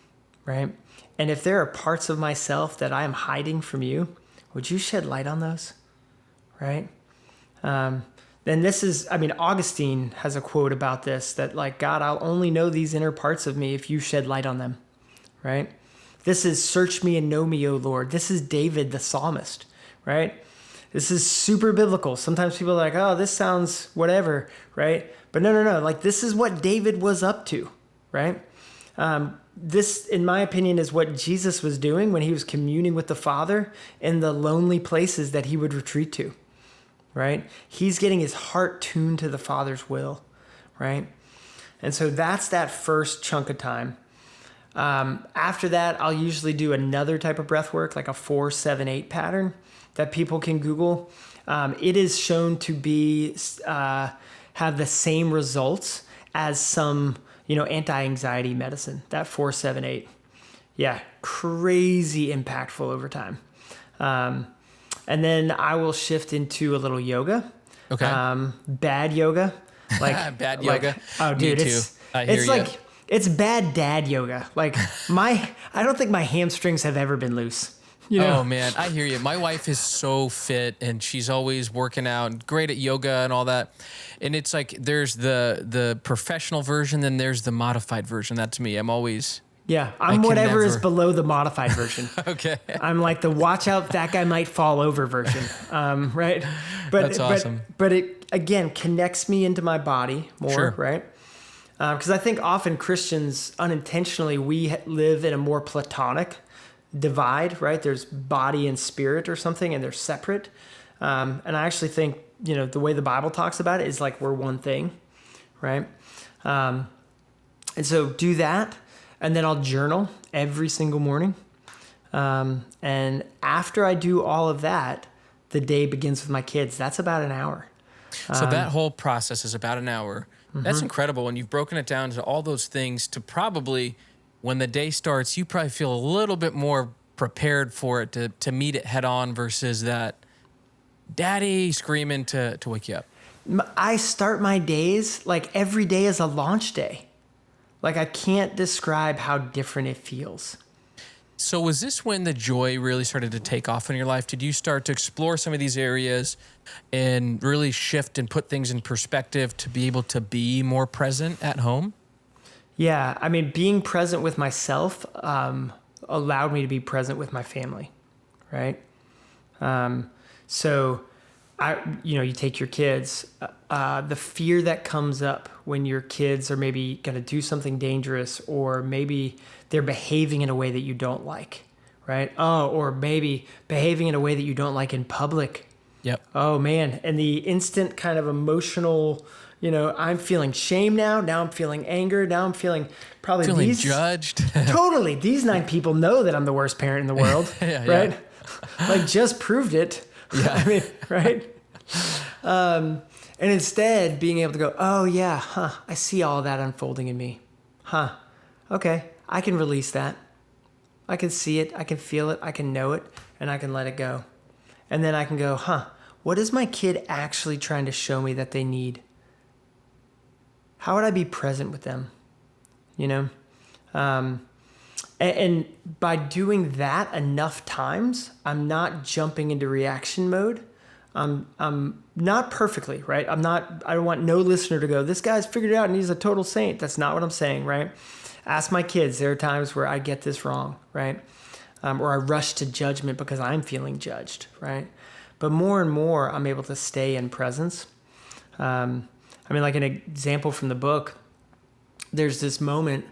Right? And if there are parts of myself that I am hiding from you, would you shed light on those? Right? Then Augustine has a quote about this that God, I'll only know these inner parts of me if you shed light on them. Right? This is search me and know me, O Lord. This is David, the psalmist, right? This is super biblical. Sometimes people are like, oh, this sounds whatever, right? But no. Like, this is what David was up to, right? This, in my opinion, is what Jesus was doing when he was communing with the Father in the lonely places that he would retreat to, right? He's getting his heart tuned to the Father's will, right? And so that's that first chunk of time. After that, I'll usually do another type of breath work, like a 4-7-8 pattern that people can Google. It is shown to be have the same results as some, anti-anxiety medicine. That 4-7-8, yeah, crazy impactful over time. And then I will shift into a little yoga. Okay. Bad yoga, like bad yoga. Oh, dude, Me too. It's like it's bad dad yoga. Like I don't think my hamstrings have ever been loose. Oh man, I hear you. My wife is so fit and she's always working out and great at yoga and all that. And it's like there's the professional version, then there's the modified version. That's me. I'm always I'm whatever is below the modified version. Okay. I'm like the watch out that guy might fall over version. Right? But that's awesome. But it again connects me into my body more, Sure. right? Because I think often Christians unintentionally we live in a more platonic divide, right? There's body and spirit or something, and they're separate. And I actually think, the way the Bible talks about it is like we're one thing, right? And so do that, and then I'll journal every single morning. And after I do all of that, the day begins with my kids. That's about an hour. So that whole process is about an hour. Mm-hmm. That's incredible. And you've broken it down to all those things to probably, when the day starts, you probably feel a little bit more prepared for it to meet it head on versus that daddy screaming to wake you up. I start my days, like every day is a launch day. Like I can't describe how different it feels. So was this when the joy really started to take off in your life? Did you start to explore some of these areas and really shift and put things in perspective to be able to be more present at home? Yeah, I mean, being present with myself allowed me to be present with my family, right? So you take your kids, the fear that comes up when your kids are maybe going to do something dangerous, or maybe they're behaving in a way that you don't like, right? Oh, or maybe behaving in a way that you don't like in public. Yep. Oh man. And the instant kind of emotional, I'm feeling shame now. Now I'm feeling anger. Now I'm feeling judged. Totally. These 9 people know that I'm the worst parent in the world, right? Yeah. Like just proved it. Yeah. I mean, right? And instead being able to go, oh yeah, I see all that unfolding in me. Okay, I can release that. I can see it, I can feel it, I can know it, and I can let it go. And then I can go, what is my kid actually trying to show me that they need? How would I be present with them? And by doing that enough times, I'm not jumping into reaction mode. I'm not perfectly, right? I don't want no listener to go, this guy's figured it out and he's a total saint. That's not what I'm saying, right? Ask my kids. There are times where I get this wrong, right? Or I rush to judgment because I'm feeling judged, right? But more and more, I'm able to stay in presence. Like an example from the book, there's this moment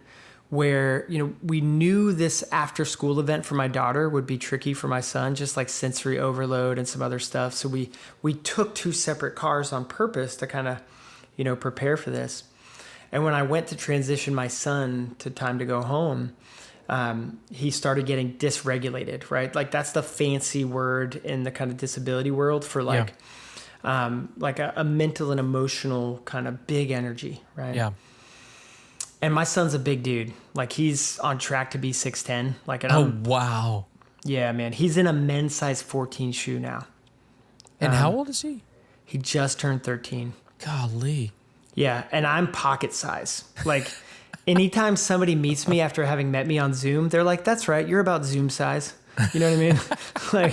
where, we knew this after school event for my daughter would be tricky for my son, just like sensory overload and some other stuff. So we took 2 separate cars on purpose to kind of, prepare for this. And when I went to transition my son to time to go home, he started getting dysregulated, right? Like that's the fancy word in the kind of disability world for like a mental and emotional kind of big energy, right? Yeah. And my son's a big dude. Like he's on track to be 6'10". Wow. Yeah, man. He's in a men's size 14 shoe now. And how old is he? He just turned 13. Golly. Yeah, and I'm pocket size. Like anytime somebody meets me after having met me on Zoom, they're like, that's right, you're about Zoom size. You know what I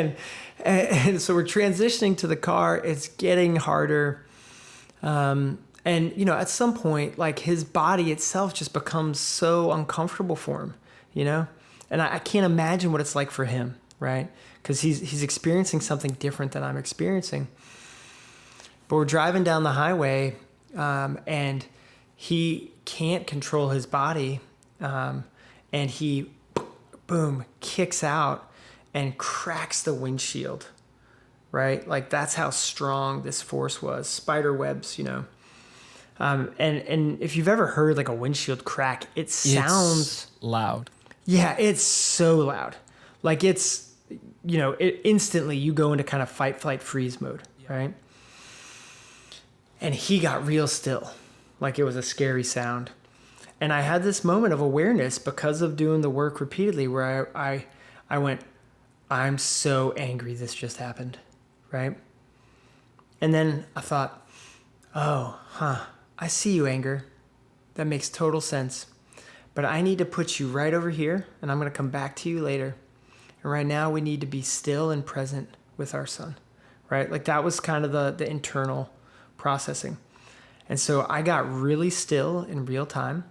mean? And so we're transitioning to the car. It's getting harder. And, at some point, like his body itself just becomes so uncomfortable for him, And I can't imagine what it's like for him, right? Because he's experiencing something different than I'm experiencing. But we're driving down the highway, and he can't control his body, and he, boom, kicks out and cracks the windshield, right? Like that's how strong this force was. Spider webs, And if you've ever heard like a windshield crack, it sounds loud. Yeah, it's so loud. Like it's, instantly you go into kind of fight, flight, freeze mode, right? And he got real still, like it was a scary sound. And I had this moment of awareness because of doing the work repeatedly where I went, I'm so angry this just happened, right? And then I thought, I see you, anger. That makes total sense. But I need to put you right over here, and I'm going to come back to you later. And right now, we need to be still and present with our son, right? Like that was kind of the internal processing. And so I got really still in real time.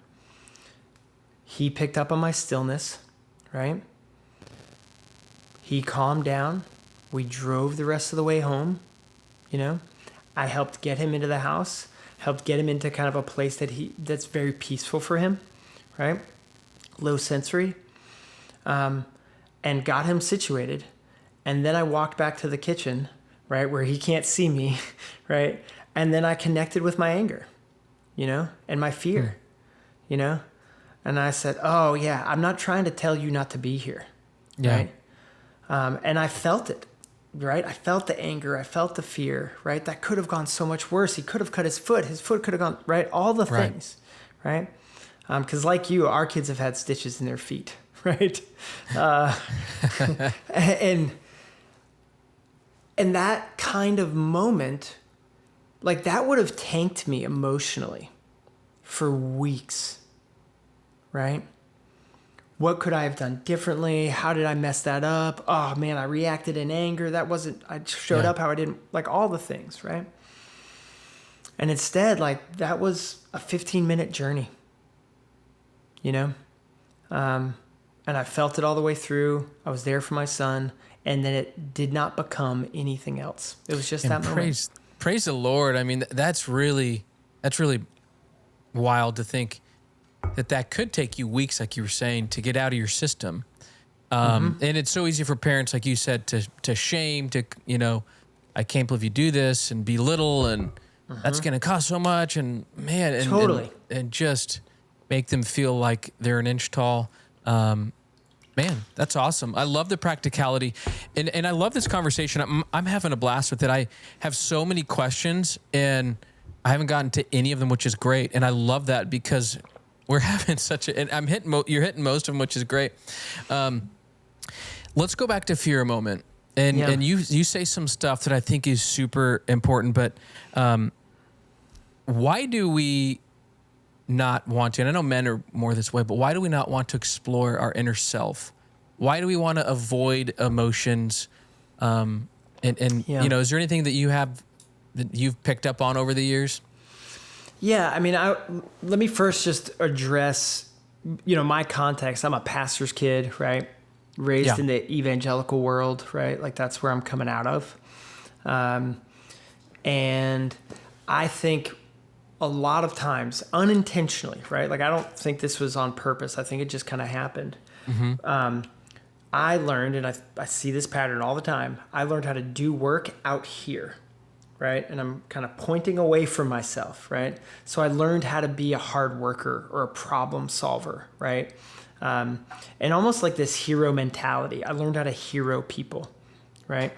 He picked up on my stillness, right? He calmed down. We drove the rest of the way home, I helped get him into the house. Helped get him into kind of a place that's very peaceful for him, right? Low sensory, and got him situated. And then I walked back to the kitchen, right, where he can't see me, right? And then I connected with my anger, and my fear, And I said, oh yeah, I'm not trying to tell you not to be here, right? And I felt it. Right? I felt the anger. I felt the fear, right? That could have gone so much worse. He could have cut his foot. His foot could have gone, right? All the things, right? Because like you, our kids have had stitches in their feet, right? And that kind of moment, like that would have tanked me emotionally for weeks, right? What could I have done differently? How did I mess that up? Oh man, I reacted in anger. I showed up how I didn't, like all the things, right? And instead, like that was a 15-minute journey, And I felt it all the way through. I was there for my son, and then it did not become anything else. It was just that moment. Praise the Lord. I mean, that's really wild to think that could take you weeks, like you were saying, to get out of your system. And it's so easy for parents, like you said, to shame, I can't believe you do this, and belittle, and that's going to cost so much, and man, and just make them feel like they're an inch tall. Man, that's awesome. I love the practicality, and I love this conversation. I'm having a blast with it. I have so many questions, and I haven't gotten to any of them, which is great. And I love that because we're having and you're hitting most of them, which is great. Let's go back to fear a moment. And you say some stuff that I think is super important, but why do we not want to, and I know men are more this way, but why do we not want to explore our inner self? Why do we want to avoid emotions? Is there anything that you've picked up on over the years? Yeah, I mean, let me first just address, my context. I'm a pastor's kid, right? Raised in the evangelical world, right? Like that's where I'm coming out of. And I think a lot of times, unintentionally, right? Like I don't think this was on purpose. I think it just kind of happened. I learned, and I see this pattern all the time, I learned how to do work out here, right? And I'm kind of pointing away from myself, right? So I learned how to be a hard worker or a problem solver, right? And almost like this hero mentality. I learned how to hero people, right?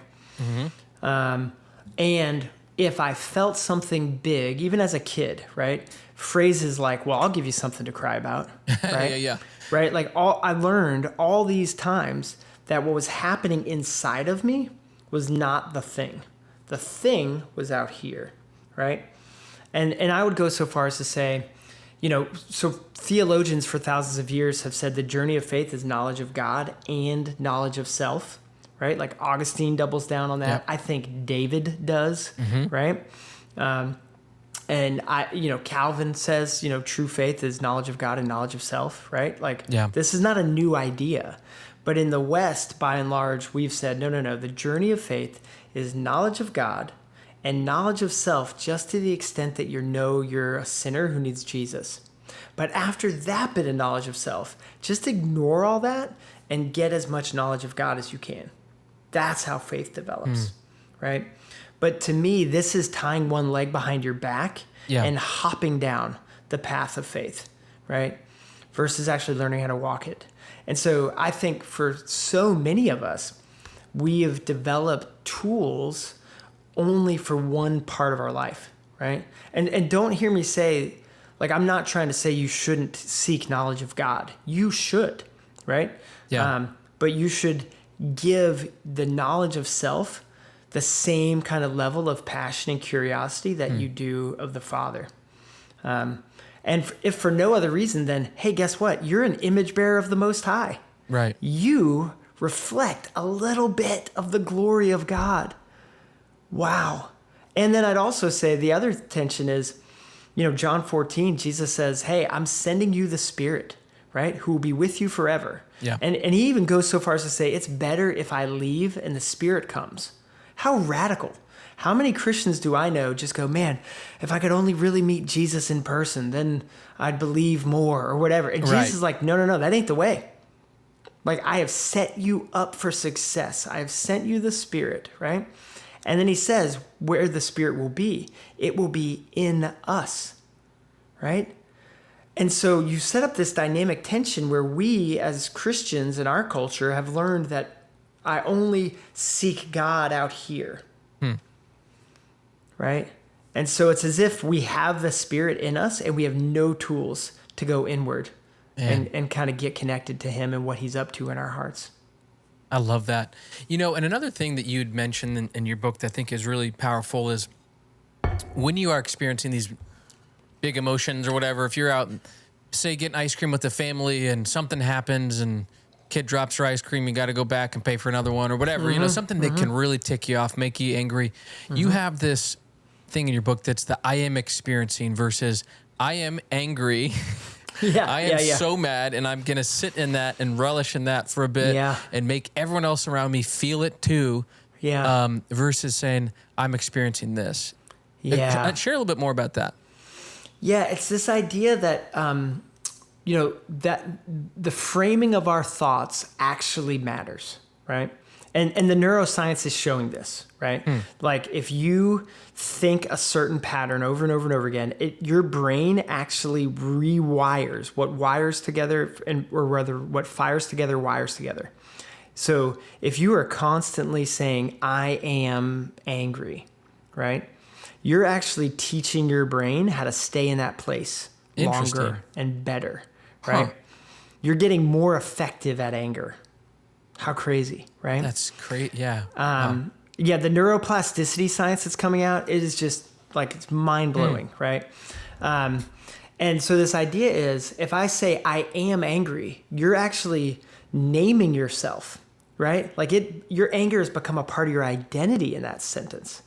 And if I felt something big, even as a kid, right? Phrases like, well, I'll give you something to cry about, right? Yeah. Right? Like I learned all these times that what was happening inside of me was not the thing. The thing was out here, right? And I would go so far as to say, so theologians for thousands of years have said the journey of faith is knowledge of God and knowledge of self, right? Like Augustine doubles down on that. Yep. I think David does, right? And Calvin says, true faith is knowledge of God and knowledge of self, right? Like, Yeah. this is not a new idea. But in the West, by and large, we've said, no. The journey of faith is knowledge of God and knowledge of self, just to the extent that you're a sinner who needs Jesus. But after that bit of knowledge of self, just ignore all that and get as much knowledge of God as you can. That's how faith develops, right? But to me, this is tying one leg behind your back and hopping down the path of faith, right? Versus actually learning how to walk it. And so I think for so many of us, we have developed tools only for one part of our life, right? And don't hear me say, like, I'm not trying to say you shouldn't seek knowledge of God. You should, right? Yeah. But you should give the knowledge of self the same kind of level of passion and curiosity that you do of the Father. And if for no other reason, then, hey, guess what? You're an image bearer of the Most High. Right. You reflect a little bit of the glory of God. Wow. And then I'd also say the other tension is, John 14, Jesus says, hey, I'm sending you the Spirit, right? Who will be with you forever. Yeah. And he even goes so far as to say, it's better if I leave and the Spirit comes. How radical. How many Christians do I know just go, man, if I could only really meet Jesus in person, then I'd believe more or whatever. And Jesus is like, no, that ain't the way. Like, I have set you up for success. I have sent you the Spirit, right? And then he says where the Spirit will be. It will be in us, right? And so you set up this dynamic tension where we as Christians in our culture have learned that I only seek God out here, right? And so it's as if we have the Spirit in us and we have no tools to go inward and kind of get connected to him and what he's up to in our hearts. I love that. And another thing that you'd mentioned in your book that I think is really powerful is when you are experiencing these big emotions or whatever, if you're out, say, getting ice cream with the family and something happens and kid drops her ice cream, you got to go back and pay for another one or whatever, something that can really tick you off, make you angry. You have this thing in your book that's the I am experiencing versus I am angry. I am so mad, and I'm going to sit in that and relish in that for a bit and make everyone else around me feel it too, versus saying, I'm experiencing this. Share a little bit more about that. Yeah, it's this idea that, that the framing of our thoughts actually matters, right? And the neuroscience is showing this, right? Like, if you think a certain pattern over and over and over again, your brain actually rewires what wires together, or rather what fires together wires together. So if you are constantly saying, I am angry, right? You're actually teaching your brain how to stay in that place longer and better, right? You're getting more effective at anger. How crazy, right? That's great. Yeah. Yeah. The neuroplasticity science that's coming out, it is just like, it's mind blowing, right? And so this idea is, if I say I am angry, you're actually naming yourself, right? Like, your anger has become a part of your identity in that sentence.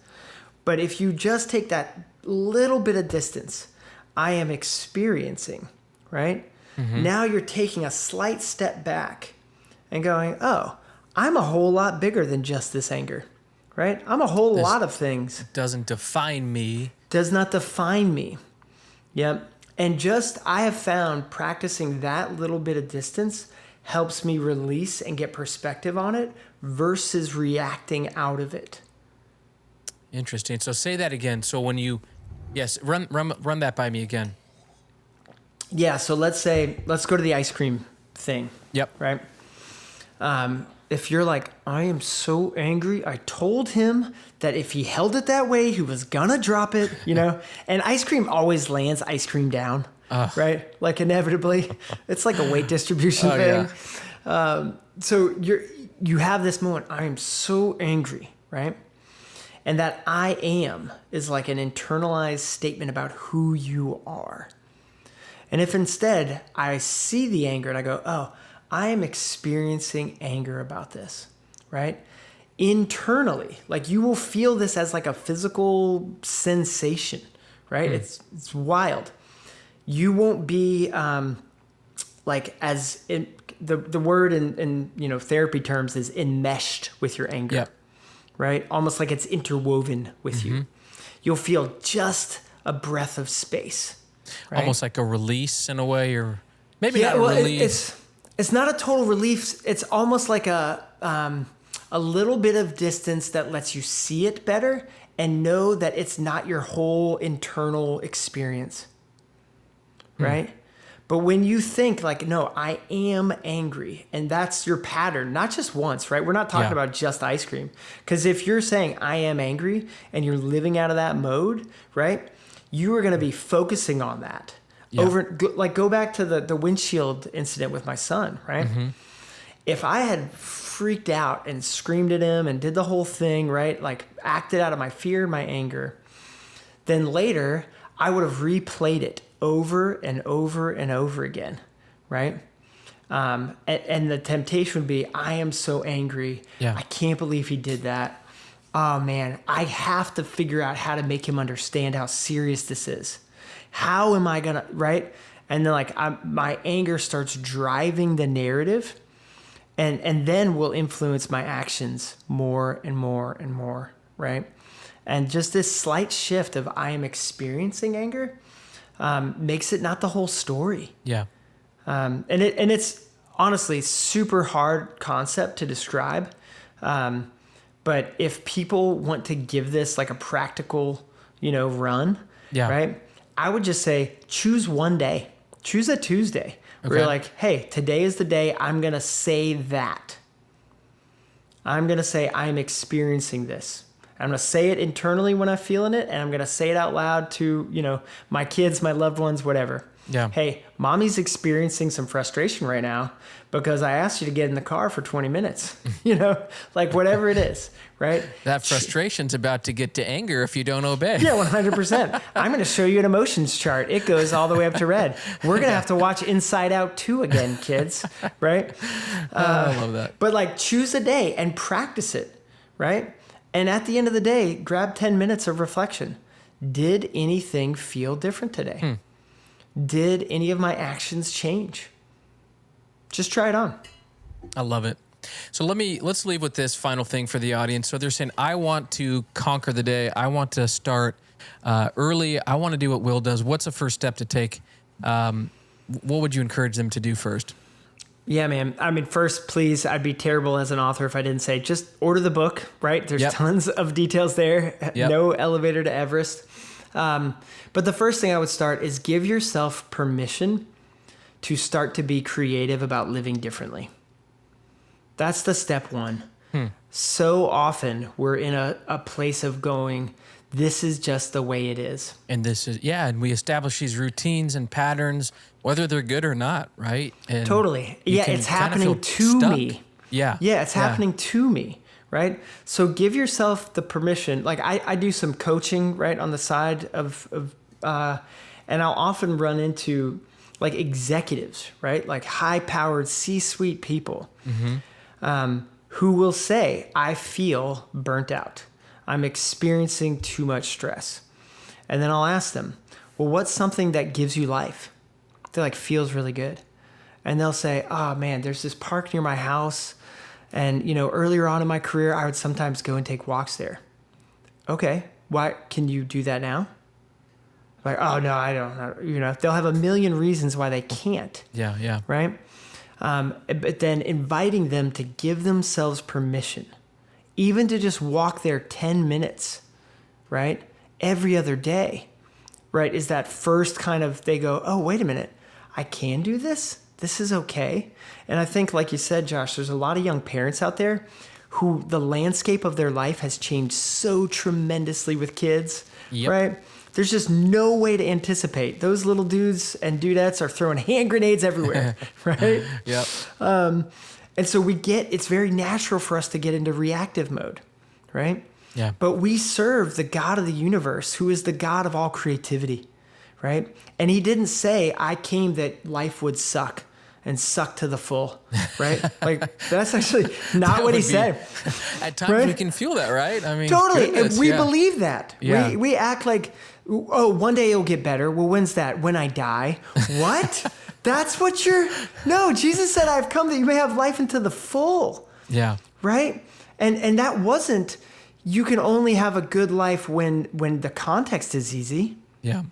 But if you just take that little bit of distance, I am experiencing, right? Now you're taking a slight step back and going, oh, I'm a whole lot bigger than just this anger, right? I'm a whole lot of things. It doesn't define me. Does not define me. Yep. And I have found practicing that little bit of distance helps me release and get perspective on it versus reacting out of it. Interesting. So say that again. So when you, run that by me again. Yeah. So let's go to the ice cream thing. Yep. Right. If you're like, I am so angry, I told him that if he held it that way, he was gonna drop it, and ice cream always lands ice cream down, right? Like, inevitably, it's like a weight distribution thing. Yeah. So you have this moment, I am so angry, right? And that I am is like an internalized statement about who you are. And if instead I see the anger and I go, oh, I am experiencing anger about this, right? Internally, like, you will feel this as like a physical sensation, right? It's wild. You won't be like as in the word in therapy terms is enmeshed with your anger, right? Almost like it's interwoven with you. You'll feel just a breath of space, right? Almost like a release in a way, or maybe not a release. It's not a total relief. It's almost like a little bit of distance that lets you see it better and know that it's not your whole internal experience, right? But when you think like, no, I am angry, and that's your pattern, not just once, right? We're not talking about just ice cream. Because if you're saying I am angry and you're living out of that mode, right, you are going to be focusing on that. Go back to the windshield incident with my son, right? If I had freaked out and screamed at him and did the whole thing, right, like acted out of my fear and my anger, then later I would have replayed it over and over and over again, right? And the temptation would be, I am so angry. I can't believe he did that. Oh man, I have to figure out how to make him understand how serious this is. How am I gonna, right? And then like my anger starts driving the narrative, and then will influence my actions more and more and more, right? And just this slight shift of I am experiencing anger makes it not the whole story. And it's honestly super hard concept to describe. But if people want to give this like a practical, run, right? I would just say, choose one day, choose a Tuesday where you're like, hey, today is the day I'm going to say that. I'm going to say I'm experiencing this. I'm going to say it internally when I'm feeling it, and I'm going to say it out loud to, my kids, my loved ones, whatever. Hey, mommy's experiencing some frustration right now because I asked you to get in the car for 20 minutes, like whatever it is, right? That frustration's about to get to anger if you don't obey. 100%. I'm going to show you an emotions chart. It goes all the way up to red. We're going to have to watch Inside Out 2 again, kids, right? I love that. But like choose a day and practice it, right? And at the end of the day, grab 10 minutes of reflection. Did anything feel different today? Did any of my actions change? Just try it on. I love it. So let's leave with this final thing for the audience. So they're saying, I want to conquer the day. I want to start early. I want to do what Will does. What's the first step to take? What would you encourage them to do first? Yeah, man. I mean, first, please, I'd be terrible as an author if I didn't say, just order the book, right? There's tons of details there. No elevator to Everest. But the first thing I would start is give yourself permission to start to be creative about living differently. That's the step one. So often we're in a place of going, this is just the way it is. And and we establish these routines and patterns, whether they're good or not, right? And totally. Yeah, it's happening to me. Yeah, it's happening to me, right? So give yourself the permission. Like I do some coaching, right, on the side of and I'll often run into like executives, right? Like high-powered C-suite people who will say, I feel burnt out. I'm experiencing too much stress. And then I'll ask them, well, what's something that gives you life? That like feels really good. And they'll say, oh man, there's this park near my house. And earlier on in my career, I would sometimes go and take walks there. Okay, why can you do that now? Like, oh no, I don't. They'll have a million reasons why they can't. Yeah. Right? But then inviting them to give themselves permission, even to just walk there 10 minutes, right? Every other day, right? Is that first kind of, they go, oh, wait a minute, I can do this? This is okay. And I think, like you said, Josh, there's a lot of young parents out there who the landscape of their life has changed so tremendously with kids, right? There's just no way to anticipate. Those little dudes and dudettes are throwing hand grenades everywhere, right? And so it's very natural for us to get into reactive mode, right? Yeah. But we serve the God of the universe, who is the God of all creativity, right? And he didn't say, I came that life would suck and suck to the full, right? Like, that's actually not what he said. At times we can feel that, right? I mean, totally. goodness, and we believe that. We act like Oh, one day it'll get better. Well, when's that? When I die. What? That's what no, Jesus said, I've come that you may have life into the full. Yeah. Right? And that wasn't, you can only have a good life when the context is easy. Yeah.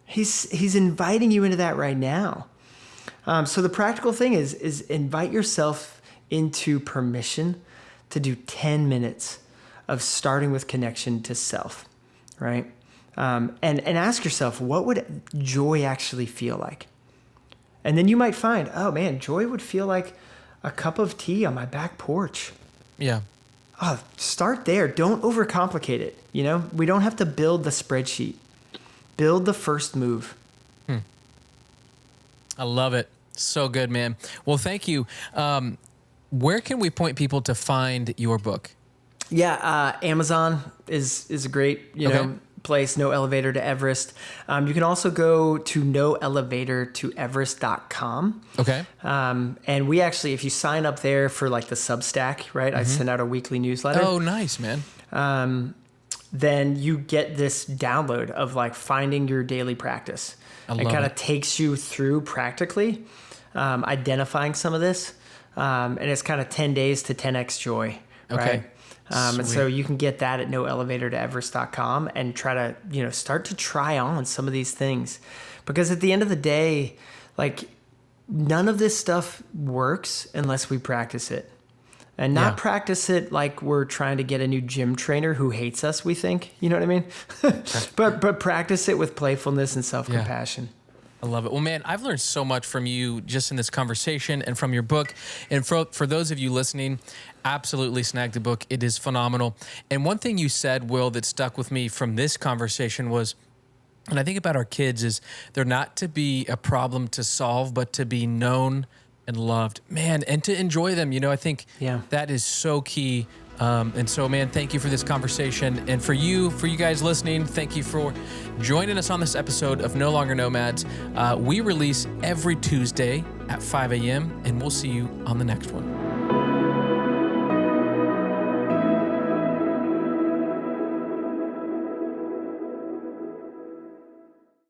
He's inviting you into that right now. So the practical thing is invite yourself into permission to do 10 minutes of starting with connection to self, right? And ask yourself, what would joy actually feel like? And then you might find, oh man, joy would feel like a cup of tea on my back porch. Yeah. Oh, start there. Don't overcomplicate it. We don't have to build the spreadsheet. Build the first move. I love it. So good, man. Well, thank you. Where can we point people to find your book? Yeah, Amazon is a great, place. No Elevator to Everest. You can also go to noelevatortoeverest.com. Okay. And we actually, if you sign up there for like the Substack, right? I send out a weekly newsletter. Oh, nice, man. Then you get this download of like finding your daily practice. It kind of takes you through practically identifying some of this. And it's kind of 10 days to 10x joy, right? And so you can get that at noelevatortoeverest.com and try to, start to try on some of these things. Because at the end of the day, like none of this stuff works unless we practice it. And not practice it like we're trying to get a new gym trainer who hates us, we think. You know what I mean? but practice it with playfulness and self-compassion. I love it. Well, man, I've learned so much from you just in this conversation and from your book. And for those of you listening, absolutely snag the book. It is phenomenal. And one thing you said, Will, that stuck with me from this conversation was, and I think about our kids, is they're not to be a problem to solve, but to be known and loved, man, and to enjoy them. I think that is so key. And so, man, thank you for this conversation. And for you guys listening, thank you for joining us on this episode of No Longer Nomads. We release every Tuesday at 5 a.m., and we'll see you on the next one.